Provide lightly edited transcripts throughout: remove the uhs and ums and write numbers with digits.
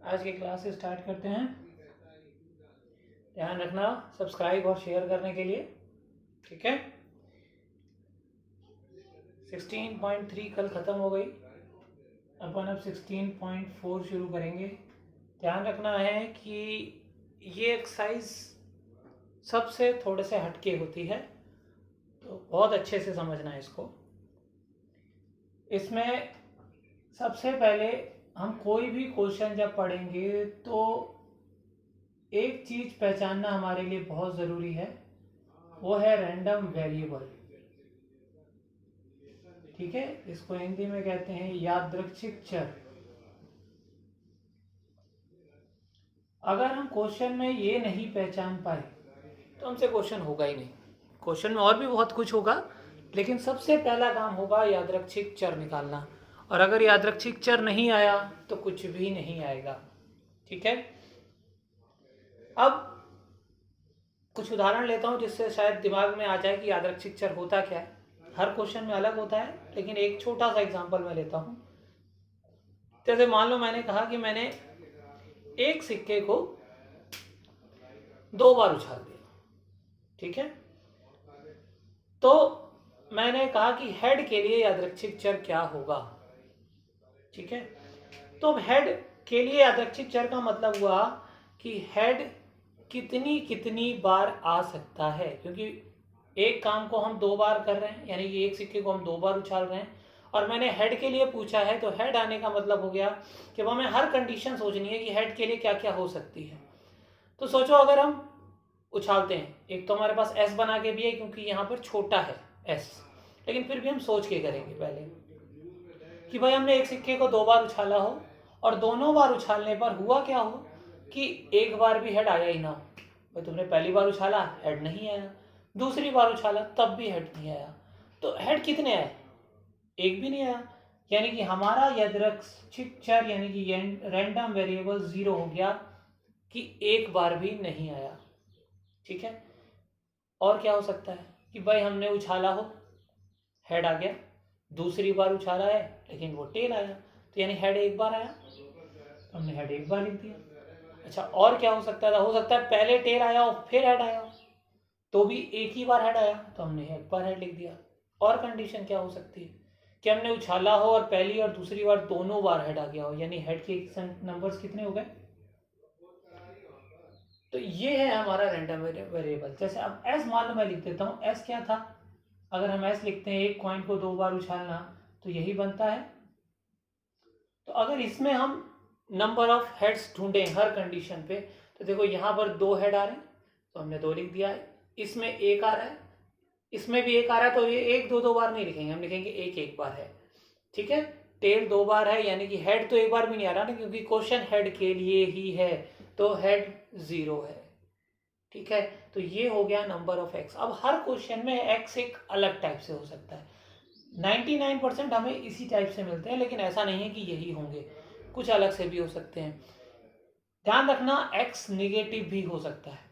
आज की class start करते हैं। ध्यान रखना सब्सक्राइब और शेयर करने के लिए, ठीक है। 16.3 कल ख़त्म हो गई, अपन अब 16.4 शुरू करेंगे। ध्यान रखना है कि ये एक्सरसाइज सबसे थोड़े से हटके होती है, तो बहुत अच्छे से समझना है इसको। इसमें सबसे पहले हम कोई भी क्वेश्चन जब पढ़ेंगे तो एक चीज़ पहचानना हमारे लिए बहुत ज़रूरी है, वो है रैंडम वेरिएबल। ठीक है, इसको हिंदी में कहते हैं यादृच्छिक चर। अगर हम क्वेश्चन में ये नहीं पहचान पाए तो हमसे क्वेश्चन होगा ही नहीं। क्वेश्चन में और भी बहुत कुछ होगा, लेकिन सबसे पहला काम होगा यादृच्छिक चर निकालना। और अगर यादृच्छिक चर नहीं आया तो कुछ भी नहीं आएगा। ठीक है, अब कुछ उदाहरण लेता हूँ जिससे शायद दिमाग में आ जाए कि यादृच्छिक चर होता क्या है। हर क्वेश्चन में अलग होता है, लेकिन एक छोटा सा एग्जांपल मैं लेता हूँ। जैसे मान लो मैंने कहा कि मैंने एक सिक्के को 2 बार उछाल दिया, ठीक है। तो मैंने कहा कि हेड के लिए यादृच्छिक चर क्या होगा, ठीक है। तो हेड के लिए यादृच्छिक चर का मतलब हुआ कि हेड कितनी कितनी बार आ सकता है, क्योंकि एक काम को हम 2 बार कर रहे हैं, यानी कि एक सिक्के को हम 2 बार उछाल रहे हैं। और मैंने हेड के लिए पूछा है, तो हेड आने का मतलब हो गया कि अब हमें हर कंडीशन सोचनी है कि हेड के लिए क्या क्या हो सकती है। तो सोचो, अगर हम उछालते हैं, एक तो हमारे पास एस बना के भी है क्योंकि यहाँ पर छोटा है एस, लेकिन फिर भी हम सोच के करेंगे पहले कि भाई हमने एक सिक्के को 2 बार उछाला हो और दोनों बार उछालने पर हुआ क्या हो कि एक बार भी हेड आया ही ना हो। भाई तुमने पहली बार उछाला, हेड नहीं आया, दूसरी बार उछाला तब भी हेड नहीं आया, तो हेड कितने आए? एक भी नहीं आया। यानी कि हमारा यादृच्छिक चर यानी कि रैंडम वेरिएबल 0 हो गया कि एक बार भी नहीं आया। ठीक है, और क्या हो सकता है कि भाई हमने उछाला हो, हेड आ गया, दूसरी बार उछाला है लेकिन वो टेल आया, तो यानी हेड एक बार आया, तो हमने हेड एक बार लिख दिया। अच्छा, और क्या हो सकता था? हो सकता है पहले टेल आया और फिर हेड आया, तो भी एक ही बार हेड आया, तो हमने एक बार हेड लिख दिया। और कंडीशन क्या हो सकती है कि हमने उछाला हो और पहली और दूसरी बार दोनों बार हेड आ गया हो, यानी हेड के नंबर्स कितने हो गए? तो ये है हमारा रैंडम वेरिएबल। जैसे अब एस मान लो मैं लिख देता हूँ, एस क्या था? अगर हम एस लिखते हैं एक कॉइन को 2 बार उछालना, तो यही बनता है। तो अगर इसमें हम नंबर ऑफ हेड्स ढूंढें हर कंडीशन पे, तो देखो यहाँ पर 2 हेड आ रहे हैं तो हमने 2 लिख दिया है, इसमें एक आ रहा है, इसमें भी एक आ रहा है, तो ये एक दो बार नहीं लिखेंगे, हम लिखेंगे एक एक बार है। ठीक है, टेल 2 बार है, यानी कि हेड तो एक बार भी नहीं आ रहा ना, क्योंकि क्वेश्चन हेड के लिए ही है, तो हेड 0 है। ठीक है, तो ये हो गया नंबर ऑफ एक्स। अब हर क्वेश्चन में एक्स एक अलग टाइप से हो सकता है। 99% हमें इसी टाइप से मिलते हैं, लेकिन ऐसा नहीं है कि यही होंगे, कुछ अलग से भी हो सकते हैं। ध्यान रखना, एक्स निगेटिव भी हो सकता है।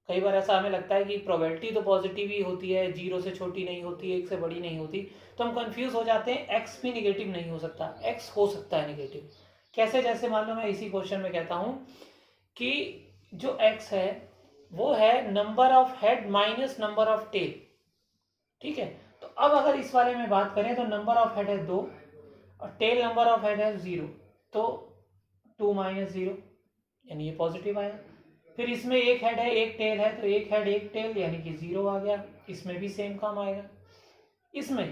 कई बार ऐसा हमें लगता है कि प्रोबेबिलिटी तो पॉजिटिव ही होती है, 0 से छोटी नहीं होती, 1 से बड़ी नहीं होती, तो हम कंफ्यूज हो जाते हैं। एक्स भी निगेटिव नहीं हो सकता, एक्स हो सकता है निगेटिव। कैसे? जैसे मान लो मैं इसी क्वेश्चन में कहता हूँ कि जो एक्स है वो है number of head minus number of tail. ठीक है, तो अब अगर इस वाले में बात करें तो नंबर ऑफ हेड है 2 और टेल नंबर ऑफ हेड है 0, तो 2 माइनस 0 यानी ये पॉजिटिव आया। फिर इसमें एक हेड है एक टेल है, तो एक हेड एक टेल यानी कि 0 आ गया, इसमें भी सेम काम आएगा। इसमें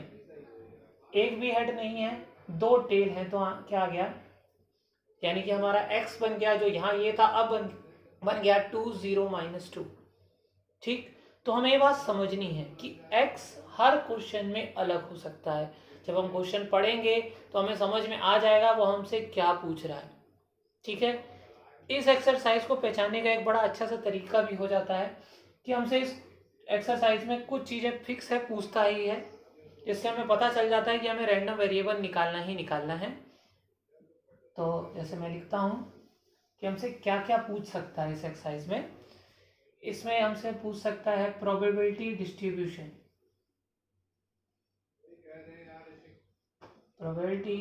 एक भी हेड नहीं है, 2 टेल है, तो क्या आ गया? यानी कि हमारा एक्स बन गया, जो यहाँ ये था अब बन गया 2 0 माइनस 2। ठीक, तो हमें ये बात समझनी है कि x हर क्वेश्चन में अलग हो सकता है। जब हम क्वेश्चन पढ़ेंगे तो हमें समझ में आ जाएगा वो हमसे क्या पूछ रहा है। ठीक है, इस एक्सरसाइज को पहचानने का एक बड़ा अच्छा सा तरीका भी हो जाता है कि हमसे इस एक्सरसाइज में कुछ चीज़ें फिक्स है, पूछता ही है, जिससे हमें पता चल जाता है कि हमें रैंडम वेरिएबल निकालना ही निकालना है। तो जैसे मैं लिखता हूँ कि हमसे क्या क्या पूछ सकता है इस एक्सरसाइज में। इसमें हमसे पूछ सकता है प्रोबेबिलिटी डिस्ट्रीब्यूशन, प्रोबेबिलिटी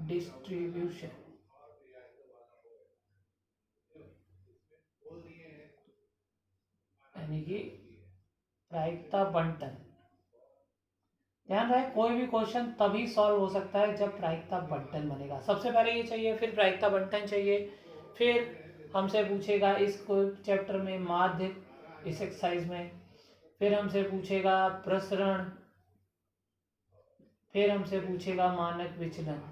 डिस्ट्रीब्यूशन। यानी कि प्रायिकता बंटन। ध्यान रहे कोई भी क्वेश्चन तभी सॉल्व हो सकता है जब प्रायिकता बंटन बनेगा। सबसे पहले ये चाहिए, फिर प्रायिकता बंटन चाहिए, फिर हमसे पूछेगा इस चैप्टर में माध्य, इस एक्सरसाइज में, फिर हमसे पूछेगा प्रसरण, फिर हमसे पूछेगा मानक विचलन।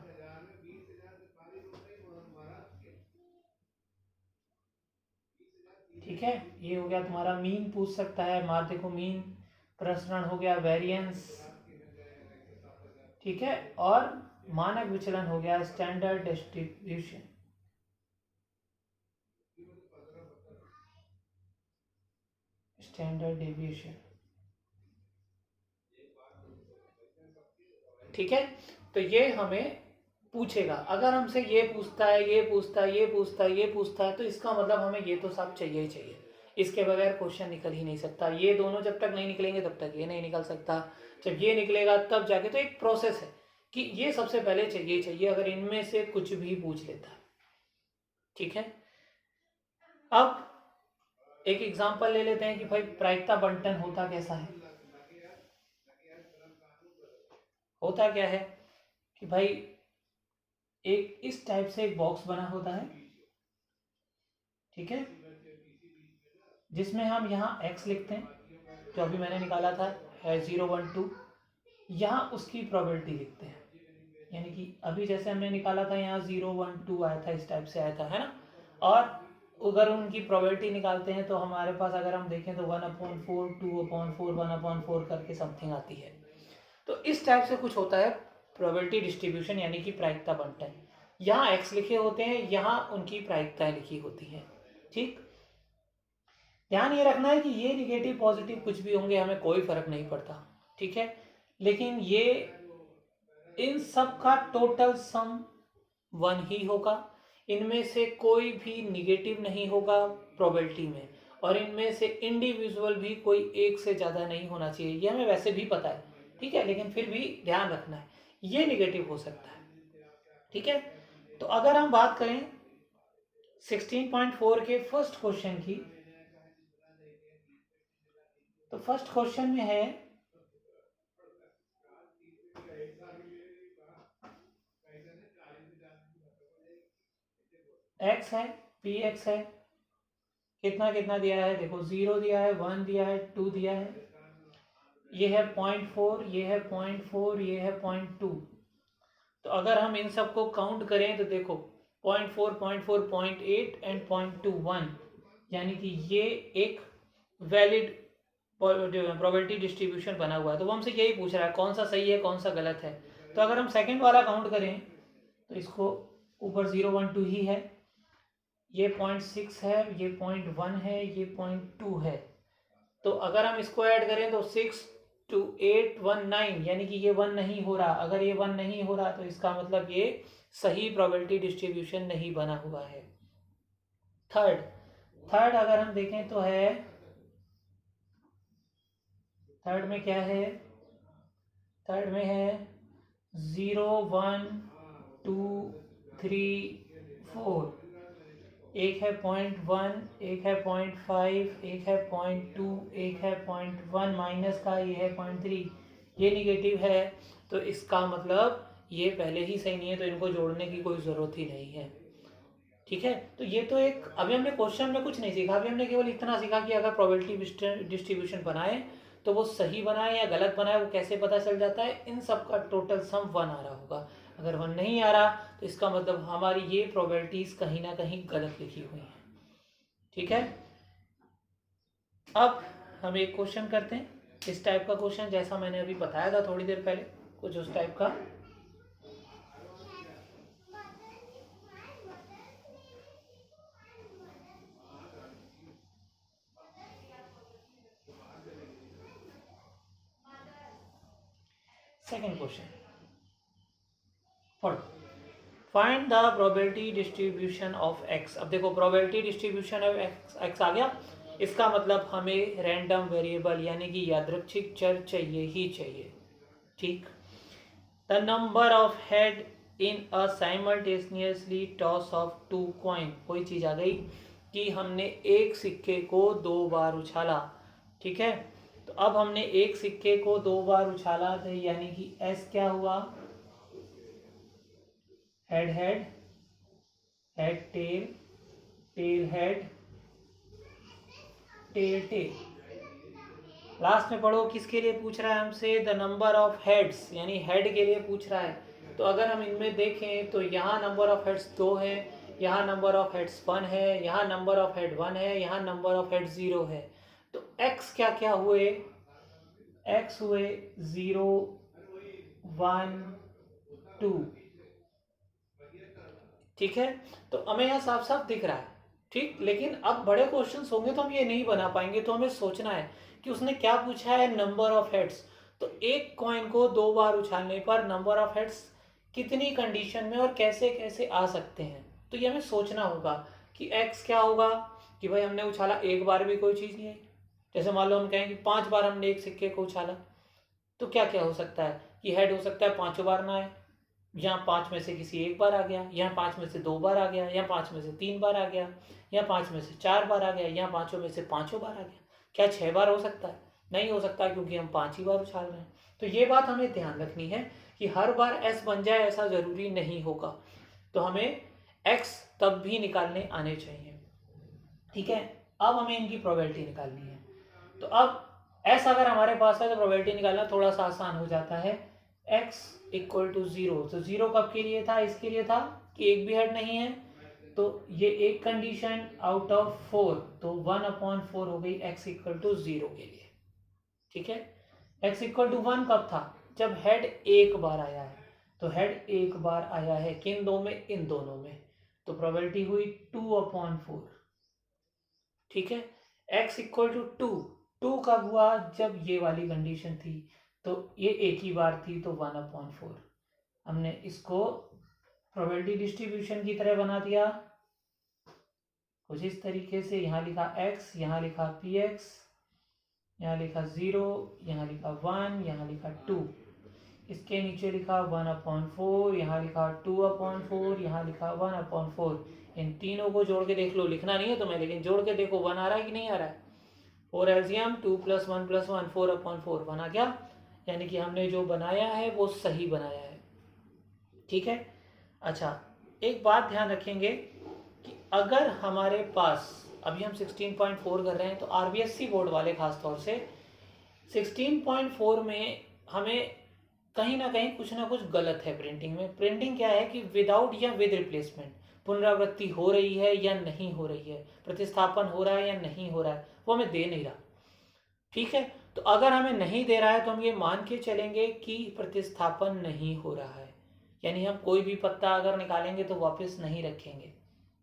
ठीक है, ये हो गया तुम्हारा मीन, पूछ सकता है माध्य को मीन, प्रसरण हो गया वेरिएंस, ठीक है, और मानक विचलन हो गया स्टैंडर्ड डिस्ट्रीब्यूशन। स्टैंडर्ड डेविएशन, ठीक है। तो ये हमें पूछेगा, अगर हमसे ये पूछता है, ये पूछता है, ये पूछता है, ये पूछता है, तो इसका मतलब हमें ये तो सब चाहिए ही चाहिए, इसके बगैर क्वेश्चन निकल ही नहीं सकता। ये दोनों जब तक नहीं निकलेंगे तब तक ये नहीं निकल सकता, जब ये निकलेगा तब जाके, तो एक प्रोसेस है कि ये सबसे पहले चाहिए चाहिए, अगर इनमें से कुछ भी पूछ लेता है। ठीक है, अब एक एग्जांपल ले लेते हैं कि भाई प्रायिकता बंटन होता कैसा है। होता क्या है कि भाई एक इस टाइप से एक बॉक्स बना होता है, ठीक है, जिसमें हम यहाँ x लिखते हैं, जो अभी मैंने निकाला था है 0 1 2, यहाँ उसकी प्रोबेबिलिटी लिखते हैं, यानी कि अभी जैसे हमने निकाला था यहाँ 0 1 2 आया था, इस टाइप से आया था, है ना। और अगर उनकी प्रोबेबिलिटी निकालते हैं तो हमारे पास अगर हम देखें तो 1/4 2/4 1/4 करके समथिंग आती है। तो इस टाइप से कुछ होता है प्रोबेबिलिटी डिस्ट्रीब्यूशन, यानी कि प्रायिकता बंटन। यहाँ x लिखे होते हैं, यहाँ उनकी प्रायिकताएं लिखी होती हैं। ठीक, ध्यान ये रखना है कि ये निगेटिव पॉजिटिव कुछ भी होंगे, हमें कोई फर्क नहीं पड़ता, ठीक है, लेकिन ये इन सब का टोटल सम 1 ही होगा, इनमें से कोई भी निगेटिव नहीं होगा प्रोबेबिलिटी में, और इनमें से इंडिविजुअल भी कोई एक से ज़्यादा नहीं होना चाहिए, ये हमें वैसे भी पता है, ठीक है, लेकिन फिर भी ध्यान रखना है ये निगेटिव हो सकता है। ठीक है, तो अगर हम बात करें 16.4 के फर्स्ट क्वेश्चन की, तो फर्स्ट क्वेश्चन में है x है, px है, कितना कितना दिया है, देखो 0 दिया है, 1 दिया है, 2 दिया है, ये है 0.4, ये है 0.4, ये है 0.2। तो अगर हम इन सबको काउंट करें तो देखो 0.4 0.4 0.8 एंड 0.21, यानी कि ये एक वैलिड प्रोबेबिलिटी डिस्ट्रीब्यूशन बना हुआ है। तो वो हमसे यही पूछ रहा है कौन सा सही है कौन सा गलत है। तो अगर हम सेकंड वाला काउंट करें तो इसको ऊपर 0 1 2 ही है, ये 0.6 है, ये 0.1 है, ये 0.2 है। तो अगर हम इसको ऐड करें तो 6 2 8 1 9, यानी कि ये 1 नहीं हो रहा। अगर ये 1 नहीं हो रहा तो इसका मतलब ये सही प्रोबेबिलिटी डिस्ट्रीब्यूशन नहीं बना हुआ है। थर्ड अगर हम देखें तो है, थर्ड में क्या है, थर्ड में है 0 1 2 3 4, एक है 0.1, एक है 0.5, एक है 0.2, एक है 0.1 माइनस का, ये है 0.3, ये निगेटिव है। तो इसका मतलब ये पहले ही सही नहीं है, तो इनको जोड़ने की कोई ज़रूरत ही नहीं है। ठीक है, तो ये तो एक, अभी हमने क्वेश्चन में कुछ नहीं सीखा, अभी हमने केवल इतना सीखा कि अगर प्रोबेबिलिटी डिस्ट्रीब्यूशन बनाए तो वो सही बनाए या गलत बनाए, वो कैसे पता चल जाता है। इन सब का टोटल सम 1 आ रहा होगा, अगर 1 नहीं आ रहा तो इसका मतलब हमारी ये प्रोबेबिलिटीज कहीं ना कहीं गलत लिखी हुई हैं। ठीक है, अब हम एक क्वेश्चन करते हैं इस टाइप का क्वेश्चन, जैसा मैंने अभी बताया था थोड़ी देर पहले, कुछ उस टाइप का। Second question, find the probability distribution of x. अब देखो प्रोबेबिलिटी डिस्ट्रीब्यूशन ऑफ एक्स आ गया, इसका मतलब हमें रैंडम वेरिएबल यानी कि यादृच्छिक चर चाहिए ही चाहिए। ठीक, the number of head in a simultaneously toss of 2 coin. कोई चीज़ आ गई कि हमने एक सिक्के को 2 बार उछाला, ठीक है, तो अब हमने एक सिक्के को 2 बार उछाला तो यानी कि एस क्या हुआ, head head, head tail, tail head, tail tail. Last में पढ़ो किसके लिए पूछ रहा है हमसे, द नंबर ऑफ हेड्स, यानी हेड के लिए पूछ रहा है। तो अगर हम इनमें देखें तो यहाँ नंबर ऑफ हेड्स 2 है, यहाँ नंबर ऑफ हेड्स 1 है, यहाँ नंबर ऑफ हेड 1 है, यहाँ नंबर ऑफ हेड 0 है। तो एक्स क्या क्या हुए, एक्स हुए 0 1 2, ठीक है। तो हमें यहाँ साफ साफ दिख रहा है, ठीक। लेकिन अब बड़े क्वेश्चंस होंगे तो हम ये नहीं बना पाएंगे, तो हमें सोचना है कि उसने क्या पूछा है, नंबर ऑफ हेड्स। तो एक कॉइन को 2 बार उछालने पर नंबर ऑफ हेड्स कितनी कंडीशन में और कैसे कैसे आ सकते हैं, तो ये हमें सोचना होगा कि एक्स क्या होगा, कि भाई हमने उछाला एक बार भी कोई चीज़ नहीं आई। जैसे मान लो हम कहें कि 5 बार हमने एक सिक्के को उछाला, तो क्या क्या हो सकता है कि हेड हो सकता है 5 बार ना आए, यहाँ 5 में से किसी एक बार आ गया, यहाँ 5 में से 2 बार आ गया, यहाँ 5 में से 3 बार आ गया, यहाँ 5 में से 4 बार आ गया, यहाँ 5 में से 5 बार आ गया। क्या 6 बार हो सकता है, नहीं हो सकता, क्योंकि हम 5 ही बार उछाल रहे हैं। तो ये बात हमें ध्यान रखनी है कि हर बार एस बन जाए ऐसा जरूरी नहीं होगा, तो हमें एक्स तब भी निकालने आने चाहिए, ठीक है। अब हमें इनकी प्रोबेबिलिटी निकालनी है। तो अब एस अगर हमारे पास है तो प्रोबेबिलिटी निकालना थोड़ा सा आसान हो जाता है। x इक्वल टू 0, तो 0 कब के लिए था, इसके लिए था कि एक भी हेड नहीं है, तो ये एक कंडीशन आउट ऑफ 4, तो 1/4 हो गई x इक्वल टू 0 के लिए, ठीक है। x इक्वल टू 1 कब था, जब हेड एक बार आया है, तो हेड एक बार आया है किन दो में, इन दोनों में, तो प्रोबेबिलिटी हुई 2/4, ठीक है। x इक्वल टू 2 कब हुआ, जब ये वाली कंडीशन थी, तो ये एक ही बार थी, तो 1/4। हमने इसको प्रोबेबिलिटी डिस्ट्रीब्यूशन की तरह बना दिया कुछ इस तरीके से, यहाँ लिखा x, यहाँ लिखा px, यहाँ लिखा 0, यहाँ लिखा 1, यहाँ लिखा 2, इसके नीचे लिखा 1/4, यहाँ लिखा 2/4, यहाँ लिखा 1/4। इन तीनों को जोड़ के देख लो, लिखना नहीं है तुम्हें, लेकिन जोड़ के देखो 1 आ रहा है कि नहीं आ रहा है। 4 एलसीएम 2 + 1 + 1 4/4 बना क्या, यानी कि हमने जो बनाया है वो सही बनाया है, ठीक है। अच्छा, एक बात ध्यान रखेंगे कि अगर हमारे पास, अभी हम 16.4 कर रहे हैं, तो आरबीएससी बोर्ड वाले खास तौर से 16.4 में हमें कहीं ना कहीं कुछ ना कुछ गलत है प्रिंटिंग में। प्रिंटिंग क्या है कि विदाउट या विद रिप्लेसमेंट, पुनरावृत्ति हो रही है या नहीं हो रही है, प्रतिस्थापन हो रहा है या नहीं हो रहा है, वो हमें दे नहीं रहा, ठीक है। तो अगर हमें नहीं दे रहा है तो हम ये मान के चलेंगे कि प्रतिस्थापन नहीं हो रहा है, यानी हम कोई भी पत्ता अगर निकालेंगे तो वापस नहीं रखेंगे,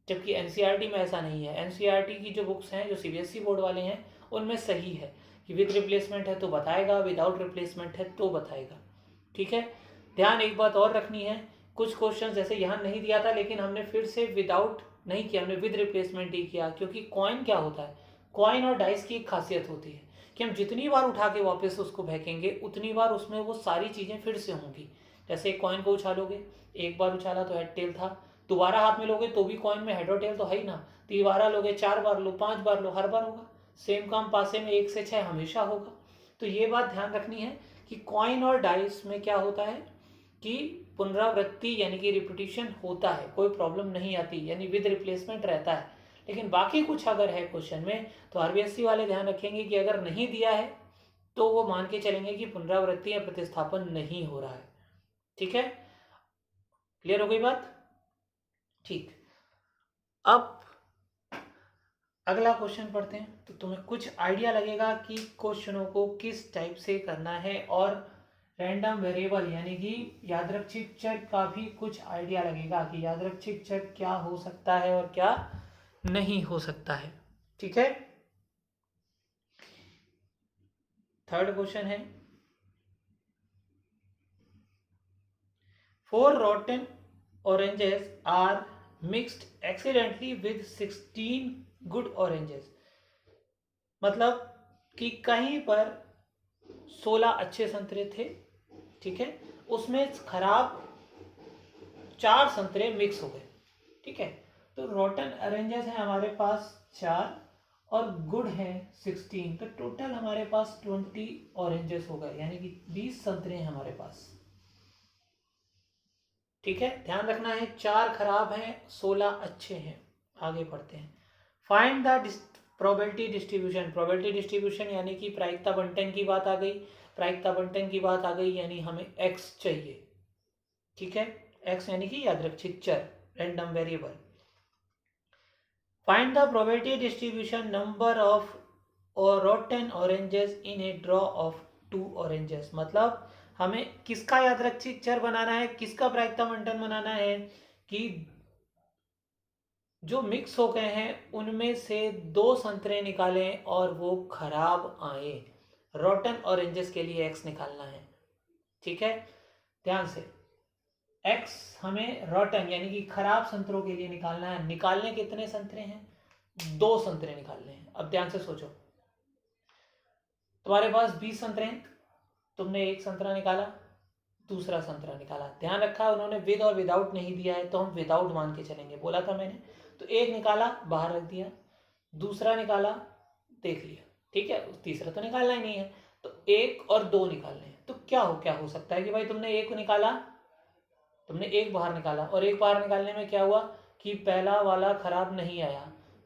जबकि एनसीईआरटी में ऐसा नहीं है। एनसीईआरटी की जो बुक्स हैं, जो सीबीएसई बोर्ड वाले हैं, उनमें सही है कि विद रिप्लेसमेंट है तो बताएगा, विदाउट रिप्लेसमेंट है तो बताएगा, ठीक है। ध्यान एक बात और रखनी है, कुछ क्वेश्चन जैसे यहाँ नहीं दिया था, लेकिन हमने फिर से विदाउट नहीं किया, हमने विद रिप्लेसमेंट ही किया, क्योंकि कॉइन क्या होता है, कॉइन और डाइस की एक खासियत होती है कि हम जितनी बार उठा के वापस उसको फेंकेंगे उतनी बार उसमें वो सारी चीज़ें फिर से होंगी। जैसे एक कॉइन को उछालोगे, एक बार उछाला तो हेड टेल था, दोबारा हाथ में लोगे तो भी कॉइन में हेड और टेल तो है ही ना, दोबारा लोगे, 4 बार लो, 5 बार लो, हर बार होगा। सेम काम पासे में 1 से 6 हमेशा होगा। तो ये बात ध्यान रखनी है कि कॉइन और डाइस में क्या होता है कि पुनरावृत्ति यानी कि रिपीटिशन होता है, कोई प्रॉब्लम नहीं आती, यानी विद रिप्लेसमेंट रहता है। लेकिन बाकी कुछ अगर है क्वेश्चन में, तो आरबीएससी वाले ध्यान रखेंगे कि अगर नहीं दिया है तो वो मान के चलेंगे कि पुनरावृत्ति या प्रतिस्थापन नहीं हो रहा है, ठीक है। क्लियर हो गई बात, ठीक। अब अगला क्वेश्चन पढ़ते हैं, तो तुम्हें कुछ आइडिया लगेगा कि क्वेश्चनों को किस टाइप से करना है, और रैंडम वेरिएबल यानी कि यादृच्छिक चर का भी कुछ आइडिया लगेगा कि यादृच्छिक चर क्या हो सकता है और क्या नहीं हो सकता है, ठीक है। थर्ड क्वेश्चन है, 4 rotten oranges are mixed accidentally with 16 good oranges। मतलब कि कहीं पर 16 अच्छे संतरे थे, ठीक है, उसमें खराब 4 संतरे मिक्स हो गए, ठीक है। तो रोटन ऑरेंजेस हैं हमारे पास 4, और गुड है 16, तो टोटल हमारे पास 20 ऑरेंजेस हो गए, यानी कि 20 संतरे हैं हमारे पास। ठीक है, ध्यान रखना है 4 खराब हैं 16 अच्छे हैं। आगे पढ़ते हैं। Find the probability distribution. Probability distribution यानी कि प्रायिकता बंटन की बात आ गई। प्रायिकता बंटन की बात आ गई यानी हमें x चाहिए। ठीक है, x यानी कि यादृच्छिक चर, random variable. Find the probability distribution number of और rotten oranges in a draw of 2 oranges. मतलब हमें किसका यादृच्छिक चर बनाना है, किसका प्रायिकता बंटन बनाना है कि जो मिक्स हो गए हैं उनमें से 2 संतरे निकालें और वो खराब आए। रोटन ऑरेंजेस के लिए x निकालना है। ठीक है, ध्यान से x हमें रोटन यानी कि खराब संतरों के लिए निकालना है। निकालने कितने संतरे हैं? 2 संतरे निकालने हैं। अब ध्यान से सोचो, तुम्हारे पास 20 संतरे हैं, तुमने एक संतरा निकाला, दूसरा संतरा निकाला। ध्यान रखा उन्होंने विद और विदाउट नहीं दिया है, तो हम विदाउट मान के चलेंगे, बोला था मैंने। तो एक निकाला बाहर रख दिया, दूसरा निकाला देख लिया। ठीक है, तीसरा तो निकालना ही नहीं है, तो 1 और 2 निकालने हैं। तो क्या हो सकता है कि भाई तुमने एक निकाला, तुमने एक बाहर निकाला, और एक बाहर निकालने में क्या हुआ कि पहला वाला खराब नहीं आया,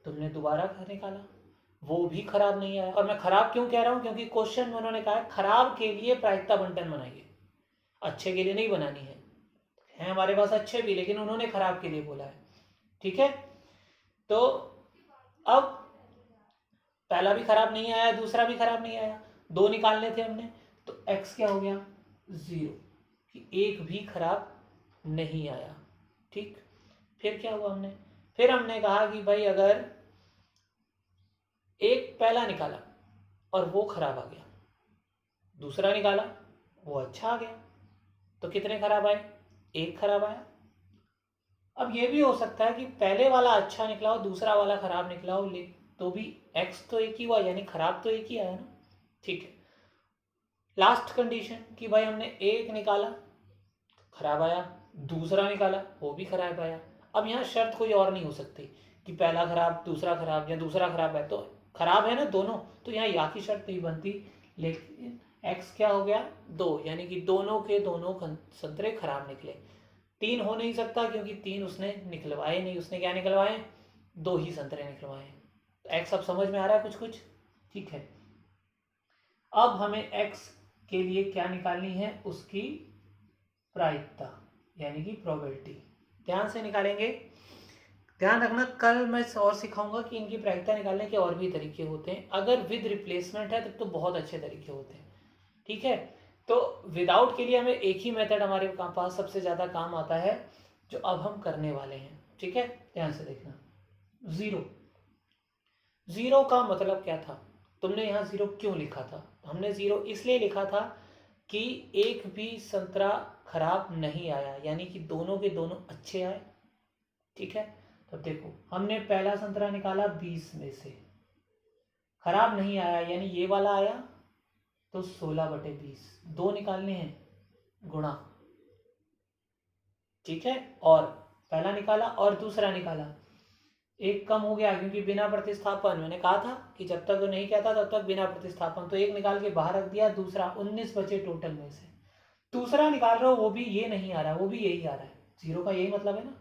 तुमने दोबारा निकाला, वो भी खराब नहीं आया। और मैं खराब क्यों कह रहा हूं, क्योंकि क्वेश्चन में उन्होंने कहा खराब के लिए प्रायिकता बंटन बनाइए, अच्छे के लिए नहीं बनानी है हमारे पास अच्छे भी, लेकिन उन्होंने खराब के लिए बोला है। ठीक है, तो अब पहला भी खराब नहीं आया, दूसरा भी खराब नहीं आया, 2 निकालने थे हमने, तो x क्या हो गया 0, कि एक भी खराब नहीं आया। ठीक, फिर क्या हुआ फिर हमने कहा कि भाई अगर एक पहला निकाला और वो खराब आ गया, दूसरा निकाला वो अच्छा आ गया, तो कितने खराब आए? 1 खराब आया। अब ये भी हो सकता है कि पहले वाला अच्छा निकला हो, दूसरा वाला खराब निकला हो, तो भी x तो एक ही हुआ, यानी खराब तो एक ही आया ना। ठीक है, लास्ट कंडीशन कि भाई हमने एक निकाला खराब आया, दूसरा निकाला वो भी खराब आया। अब यहाँ शर्त कोई और नहीं हो सकती कि पहला खराब दूसरा खराब या दूसरा खराब है, तो खराब है ना दोनों, तो यहाँ या की शर्त नहीं बनती। लेकिन x क्या हो गया 2, यानी कि दोनों के दोनों संतरे खराब निकले। 3 हो नहीं सकता क्योंकि 3 उसने निकलवाए नहीं, उसने क्या निकलवाए? 2 ही संतरे निकलवाए। तो x अब समझ में आ रहा है कुछ? ठीक है, अब हमें x के लिए क्या निकालनी है? उसकी प्रायिकता यानी कि प्रोबेबिलिटी। ध्यान से निकालेंगे। ध्यान रखना, कल मैं और सिखाऊंगा कि इनकी प्रायिकता निकालने के और भी तरीके होते हैं। अगर विद रिप्लेसमेंट है तब तो बहुत अच्छे तरीके होते हैं। ठीक है, तो विदाउट के लिए हमें एक ही मेथड हमारे पास सबसे ज़्यादा काम आता है, जो अब हम करने वाले हैं। ठीक है, ध्यान से देखना। 0 का मतलब क्या था? तुमने यहाँ 0 क्यों लिखा था? हमने 0 इसलिए लिखा था कि एक भी संतरा खराब नहीं आया, यानी कि दोनों के दोनों अच्छे आए। ठीक है, तो देखो हमने पहला संतरा निकाला 20 में से, खराब नहीं आया, यानी ये वाला आया, तो 16/20, 2 निकालने हैं गुणा। ठीक है, और पहला निकाला और दूसरा निकाला, एक कम हो गया क्योंकि बिना प्रतिस्थापन, मैंने कहा था कि जब तक वो नहीं कहता तब तक बिना प्रतिस्थापन, तो एक निकाल के बाहर रख दिया, दूसरा 19 बचे टोटल में से। दूसरा निकाल रहा हो वो भी ये नहीं आ रहा, वो भी यही आ रहा है। 0 का यही मतलब है ना,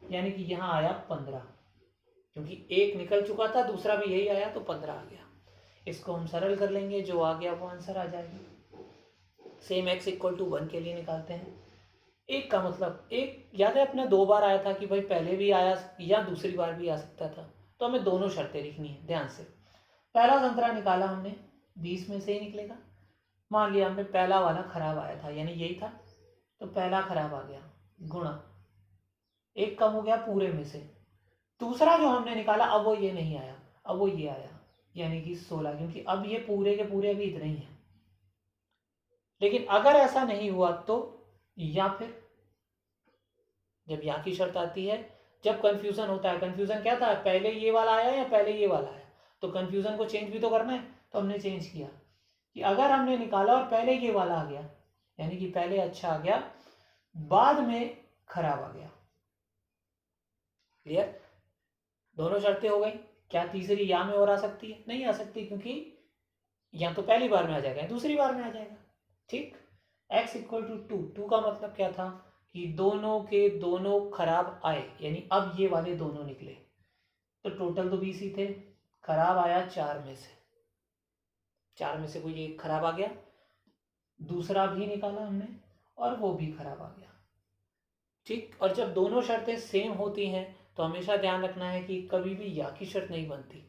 यानी कि यहाँ आया 15, क्योंकि एक निकल चुका था, दूसरा भी यही आया, तो 15 आ गया। इसको हम सरल कर लेंगे, जो आ गया वो आंसर आ जाएगा। सेम x = 1 के लिए निकालते हैं। एक का मतलब, एक याद है अपने 2 बार आया था कि भाई पहले भी आया या दूसरी बार भी आ सकता था, तो हमें दोनों शर्तें लिखनी है। ध्यान से, पहला संतरा निकाला हमने, 20 में से ही निकलेगा। मान लिया हमने पहला वाला खराब आया था, यानी यही था, तो पहला खराब आ गया, गुणा, एक कम हो गया पूरे में से। दूसरा जो हमने निकाला अब वो ये नहीं आया, अब वो ये आया, यानी कि 16, क्योंकि अब ये पूरे के पूरे भी इतने ही हैं। लेकिन अगर ऐसा नहीं हुआ तो, या फिर जब यहाँ की शर्त आती है, जब कंफ्यूजन होता है, कंफ्यूजन क्या था, पहले ये वाला आया या पहले ये वाला आया, तो कंफ्यूजन को चेंज भी तो करना है, तो हमने चेंज किया कि अगर हमने निकाला और पहले ये वाला आ गया, यानी कि पहले अच्छा आ गया, बाद में खराब आ गया। क्लियर? दोनों शर्तें हो गई। क्या तीसरी या में और आ सकती है? नहीं आ सकती, क्योंकि या तो पहली बार में आ जाएगा या दूसरी बार में आ जाएगा। ठीक, x इक्वल टू 2 का मतलब क्या था कि दोनों के दोनों खराब आए, यानी अब ये वाले दोनों निकले, तो टोटल तो 20 ही थे, खराब आया 4 में से, 4 में से कोई एक खराब आ गया, दूसरा भी निकाला हमने और वो भी खराब आ गया। ठीक, और जब दोनों शर्तें सेम होती हैं तो हमेशा ध्यान रखना है कि कभी भी या की शर्त नहीं बनती।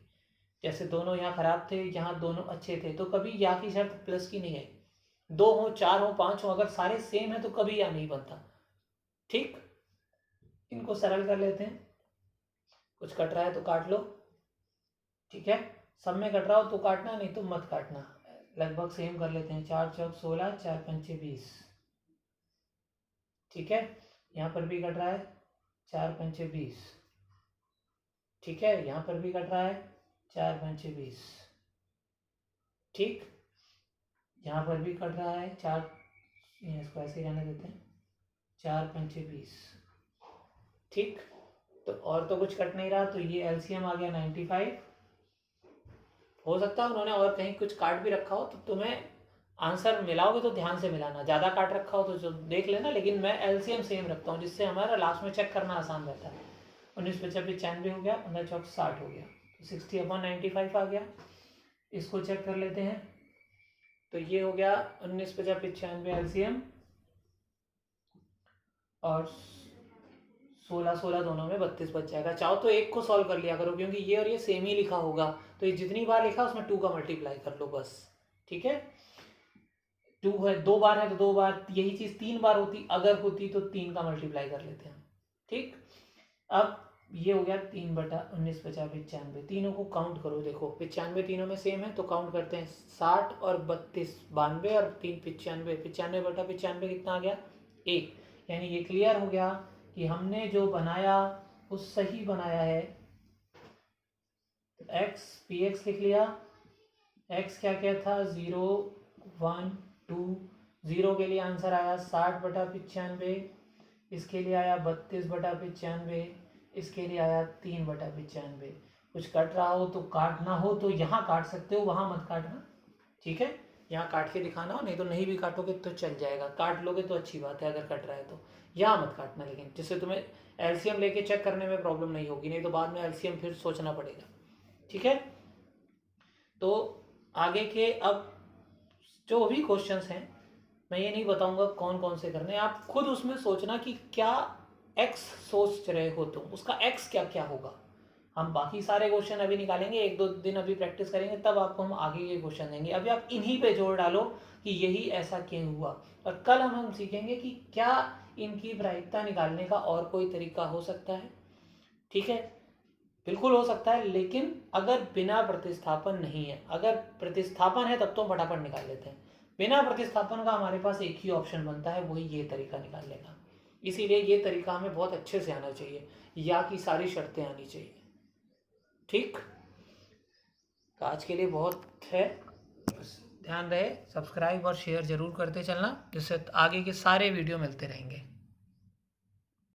जैसे दोनों यहाँ खराब थे, यहाँ दोनों अच्छे थे, तो कभी या की शर्त प्लस की नहीं है। 2 हो, 4 हो, 5 हो, अगर सारे सेम है तो कभी या नहीं बनता। ठीक, इनको सरल कर लेते हैं। कुछ कट रहा है तो काट लो, ठीक है, सब में कट रहा हो तो काटना, नहीं तो मत काटना। लगभग सेम कर लेते हैं। 4 चौक 16, 4 पंचे 20। ठीक है, यहाँ पर भी कट रहा है 4 पंचे 20। ठीक है, यहाँ पर भी कट रहा है 4 पंचे 20। ठीक, यहाँ पर भी कट रहा है 4, इसको ऐसे ही रहने देते हैं, 4 पंचे 20। ठीक, तो और तो कुछ कट नहीं रहा, तो ये एलसीएम आ गया 95। हो सकता है उन्होंने और कहीं कुछ काट भी रखा हो, तो तुम्हें आंसर मिलाओगे तो ध्यान से मिलाना, ज़्यादा काट रखा हो तो जो देख लेना, लेकिन मैं एलसीएम सेम रखता हूँ जिससे हमारा लास्ट में चेक करना आसान रहता है। 19 पचास 95 हो गया, 15 चौक 60 हो गया, तो 60/95 आ गया। इसको चेक कर लेते हैं, तो ये हो गया 19 50 95 एलसीएम, और 16 दोनों में 32 बच जाएगा। चाहो तो एक को सॉल्व कर लिया करो, क्योंकि ये और ये सेम ही लिखा होगा, तो ये जितनी बार लिखा उसमें 2 का मल्टीप्लाई कर लो बस। ठीक है, 2 है, 2 बार है तो 2 बार, यही चीज़ 3 बार होती, अगर होती तो 3 का मल्टीप्लाई कर लेते हैं। ठीक, अब ये हो गया 3/19 50 95। तीनों को काउंट करो, देखो 95 तीनों में सेम है तो काउंट करते हैं। 60 और 32 92, और 3 95, 95/95 कितना आ गया? 1। यानी ये क्लियर हो गया कि हमने जो बनाया वो सही बनाया है। x px लिख लिया, x क्या क्या था? 0 1 2, 0 के लिए आंसर आया 60/95, इसके लिए आया 32/95, इसके लिए आया 3/95। कुछ कट रहा हो तो काटना हो तो यहाँ काट सकते हो, वहाँ मत काटना। ठीक है, यहाँ काट के दिखाना हो, नहीं तो नहीं भी काटोगे तो चल जाएगा, काट लोगे तो अच्छी बात है, अगर कट रहा है तो यहाँ मत काटना, लेकिन जिससे तुम्हें एलसीएम लेके चेक करने में प्रॉब्लम नहीं होगी, नहीं तो बाद में एलसीएम फिर सोचना पड़ेगा। ठीक है, तो आगे के अब जो भी क्वेश्चंस हैं, मैं ये नहीं बताऊंगा कौन कौन से करने, आप खुद उसमें सोचना कि क्या x सोच रहे हो तुम, उसका x क्या क्या होगा। हम बाकी सारे क्वेश्चन अभी निकालेंगे, 1-2 दिन अभी प्रैक्टिस करेंगे, तब आपको हम आगे के क्वेश्चन देंगे। अभी आप इन्हीं पे जोर डालो कि यही ऐसा क्यों हुआ, और कल हम सीखेंगे कि क्या इनकी प्रायिकता निकालने का और कोई तरीका हो सकता है। ठीक है, बिल्कुल हो सकता है, लेकिन अगर बिना प्रतिस्थापन नहीं है, अगर प्रतिस्थापन है तब तो फटाफट निकाल लेते हैं। बिना प्रतिस्थापन का हमारे पास एक ही ऑप्शन बनता है, वही ये तरीका निकालने का। इसीलिए ये तरीका हमें बहुत अच्छे से आना चाहिए, या की सारी शर्तें आनी चाहिए। ठीक, तो आज के लिए बहुत है, बस ध्यान रहे, सब्सक्राइब और शेयर जरूर करते चलना, जिससे आगे के सारे वीडियो मिलते रहेंगे।